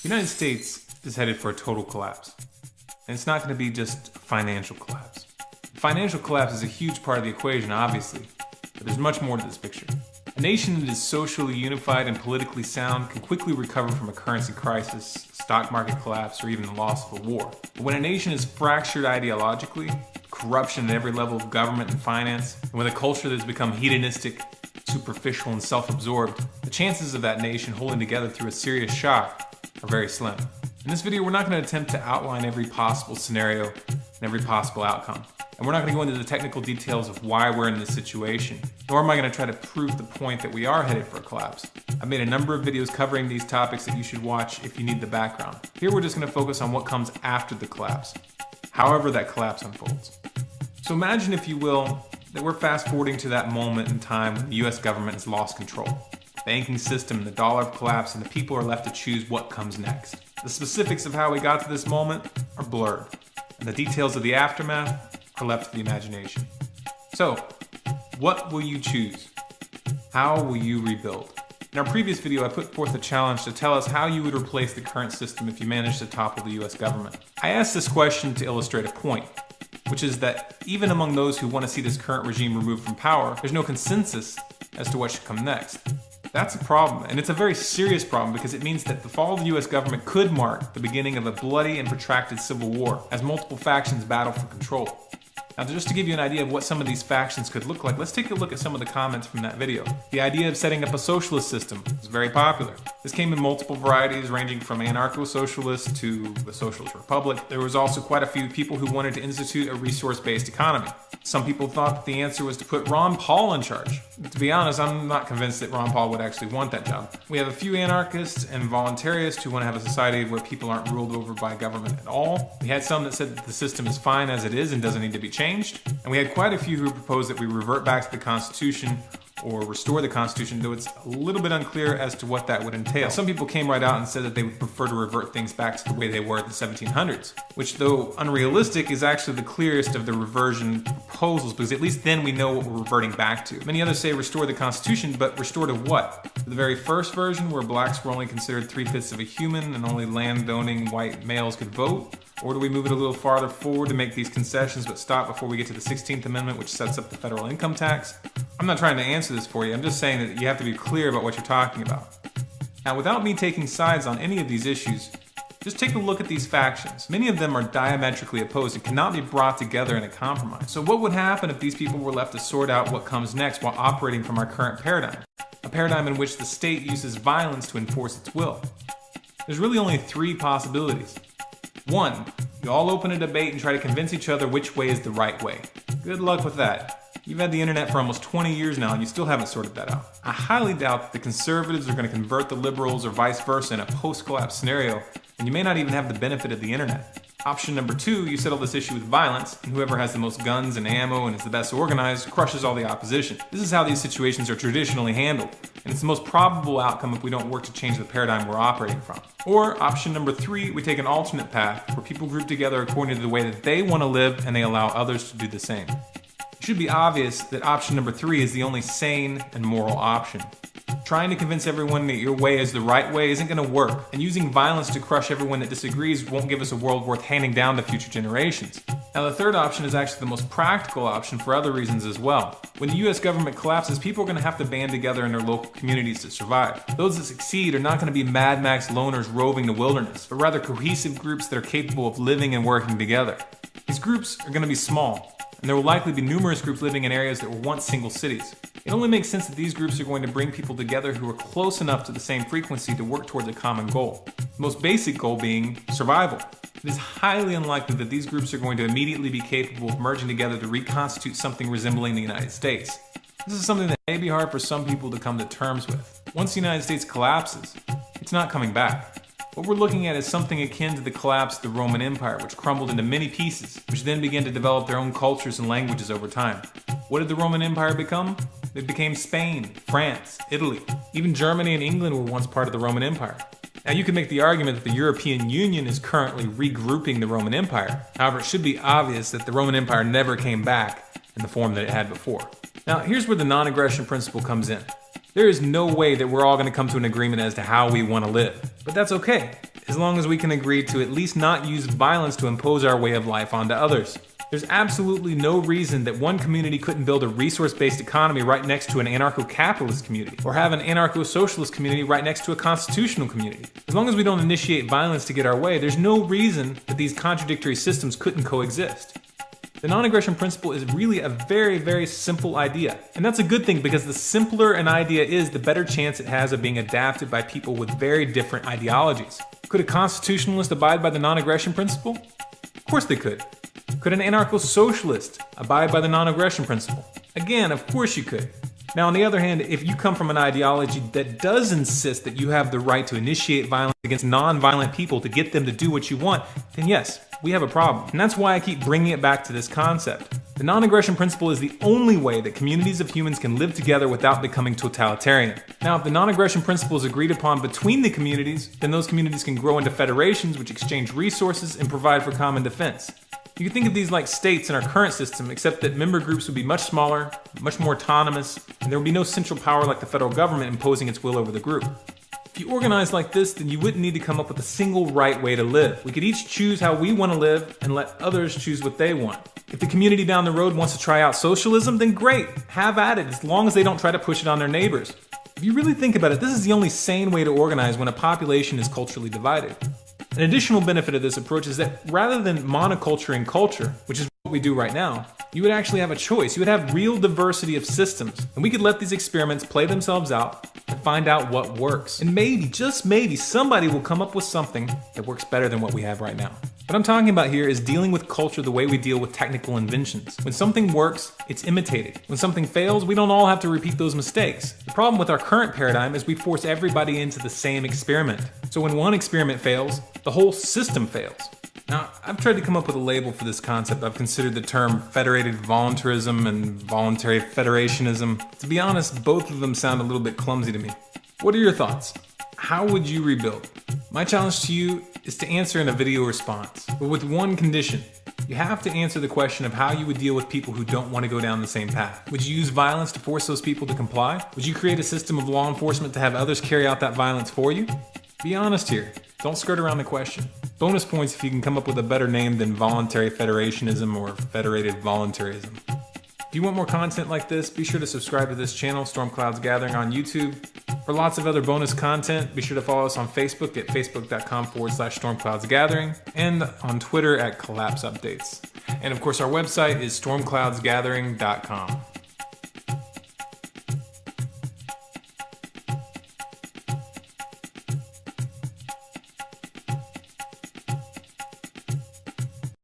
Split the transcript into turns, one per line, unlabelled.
The United States is headed for a total collapse. And it's not going to be just a financial collapse. Financial collapse is a huge part of the equation, obviously, but there's much more to this picture. A nation that is socially unified and politically sound can quickly recover from a currency crisis, stock market collapse, or even the loss of a war. But when a nation is fractured ideologically, corruption at every level of government and finance, and with a culture that has become hedonistic, superficial, and self-absorbed, the chances of that nation holding together through a serious shock are very slim. In this video, we're not going to attempt to outline every possible scenario and every possible outcome. And we're not going to go into the technical details of why we're in this situation, nor am I going to try to prove the point that we are headed for a collapse. I've made a number of videos covering these topics that you should watch if you need the background. Here we're just going to focus on what comes after the collapse, however that collapse unfolds. So imagine, if you will, that we're fast forwarding to that moment in time when the US government has lost control. The banking system and the dollar have collapsed, and the people are left to choose what comes next. The specifics of how we got to this moment are blurred, and the details of the aftermath are left to the imagination. So, what will you choose? How will you rebuild? In our previous video, I put forth a challenge to tell us how you would replace the current system if you managed to topple the US government. I asked this question to illustrate a point, which is that even among those who want to see this current regime removed from power, there's no consensus as to what should come next. That's a problem, and it's a very serious problem because it means that the fall of the US government could mark the beginning of a bloody and protracted civil war as multiple factions battle for control. Now, just to give you an idea of what some of these factions could look like, let's take a look at some of the comments from that video. The idea of setting up a socialist system is very popular. This came in multiple varieties, ranging from anarcho-socialist to the socialist republic. There was also quite a few people who wanted to institute a resource-based economy. Some people thought that the answer was to put Ron Paul in charge. To be honest, I'm not convinced that Ron Paul would actually want that job. We have a few anarchists and voluntarists who want to have a society where people aren't ruled over by government at all. We had some that said that the system is fine as it is and doesn't need to be changed. And we had quite a few who proposed that we revert back to the Constitution or restore the Constitution, though it's a little bit unclear as to what that would entail. Some people came right out and said that they would prefer to revert things back to the way they were in the 1700s, which, though unrealistic, is actually the clearest of the reversion proposals, because at least then we know what we're reverting back to. Many others say restore the Constitution, but restore to what? The very first version, where blacks were only considered 3/5 of a human and only land-owning white males could vote? Or do we move it a little farther forward to make these concessions but stop before we get to the 16th Amendment, which sets up the federal income tax? I'm not trying to answer this for you, I'm just saying that you have to be clear about what you're talking about. Now, without me taking sides on any of these issues, just take a look at these factions. Many of them are diametrically opposed and cannot be brought together in a compromise. So what would happen if these people were left to sort out what comes next while operating from our current paradigm? A paradigm in which the state uses violence to enforce its will. There's really only three possibilities. One, you all open a debate and try to convince each other which way is the right way. Good luck with that. You've had the internet for almost 20 years now and you still haven't sorted that out. I highly doubt that the conservatives are going to convert the liberals or vice versa in a post-collapse scenario, and you may not even have the benefit of the internet. Option number two, you settle this issue with violence, and whoever has the most guns and ammo and is the best organized crushes all the opposition. This is how these situations are traditionally handled, and it's the most probable outcome if we don't work to change the paradigm we're operating from. Or option number three, we take an alternate path where people group together according to the way that they want to live and they allow others to do the same. It should be obvious that option number three is the only sane and moral option. Trying to convince everyone that your way is the right way isn't going to work, and using violence to crush everyone that disagrees won't give us a world worth handing down to future generations. Now, the third option is actually the most practical option for other reasons as well. When the US government collapses, people are going to have to band together in their local communities to survive. Those that succeed are not going to be Mad Max loners roving the wilderness, but rather cohesive groups that are capable of living and working together. These groups are going to be small, and there will likely be numerous groups living in areas that were once single cities. It only makes sense that these groups are going to bring people together who are close enough to the same frequency to work towards a common goal. The most basic goal being survival. It is highly unlikely that these groups are going to immediately be capable of merging together to reconstitute something resembling the United States. This is something that may be hard for some people to come to terms with. Once the United States collapses, it's not coming back. What we're looking at is something akin to the collapse of the Roman Empire, which crumbled into many pieces, which then began to develop their own cultures and languages over time. What did the Roman Empire become? It became Spain, France, Italy. Even Germany and England were once part of the Roman Empire. Now, you can make the argument that the European Union is currently regrouping the Roman Empire. However, it should be obvious that the Roman Empire never came back in the form that it had before. Now, here's where the non-aggression principle comes in. There is no way that we're all going to come to an agreement as to how we want to live. But that's okay, as long as we can agree to at least not use violence to impose our way of life onto others. There's absolutely no reason that one community couldn't build a resource-based economy right next to an anarcho-capitalist community, or have an anarcho-socialist community right next to a constitutional community. As long as we don't initiate violence to get our way, there's no reason that these contradictory systems couldn't coexist. The non-aggression principle is really a very, very simple idea. And that's a good thing, because the simpler an idea is, the better chance it has of being adapted by people with very different ideologies. Could a constitutionalist abide by the non-aggression principle? Of course they could. Could an anarcho-socialist abide by the non-aggression principle? Again, of course you could. Now, on the other hand, if you come from an ideology that does insist that you have the right to initiate violence against non-violent people to get them to do what you want, then yes, we have a problem. And that's why I keep bringing it back to this concept. The non-aggression principle is the only way that communities of humans can live together without becoming totalitarian. Now, if the non-aggression principle is agreed upon between the communities, then those communities can grow into federations which exchange resources and provide for common defense. You can think of these like states in our current system, except that member groups would be much smaller, much more autonomous, and there would be no central power like the federal government imposing its will over the group. If you organize like this, then you wouldn't need to come up with a single right way to live. We could each choose how we want to live and let others choose what they want. If the community down the road wants to try out socialism, then great, have at it, as long as they don't try to push it on their neighbors. If you really think about it, this is the only sane way to organize when a population is culturally divided. An additional benefit of this approach is that rather than monoculturing culture, which is what we do right now, you would actually have a choice. You would have real diversity of systems, and we could let these experiments play themselves out and find out what works. And maybe, just maybe, somebody will come up with something that works better than what we have right now. What I'm talking about here is dealing with culture the way we deal with technical inventions. When something works, it's imitated. When something fails, we don't all have to repeat those mistakes. The problem with our current paradigm is we force everybody into the same experiment. So when one experiment fails, the whole system fails. Now, I've tried to come up with a label for this concept. I've considered the term federated voluntarism and voluntary federationism. To be honest, both of them sound a little bit clumsy to me. What are your thoughts? How would you rebuild? My challenge to you is to answer in a video response, but with one condition. You have to answer the question of how you would deal with people who don't want to go down the same path. Would you use violence to force those people to comply? Would you create a system of law enforcement to have others carry out that violence for you? Be honest here. Don't skirt around the question. Bonus points if you can come up with a better name than voluntary federationism or federated voluntarism. If you want more content like this, be sure to subscribe to this channel, Storm Clouds Gathering on YouTube. For lots of other bonus content, be sure to follow us on Facebook at facebook.com/stormcloudsgathering and on Twitter at Collapse Updates. And of course, our website is stormcloudsgathering.com.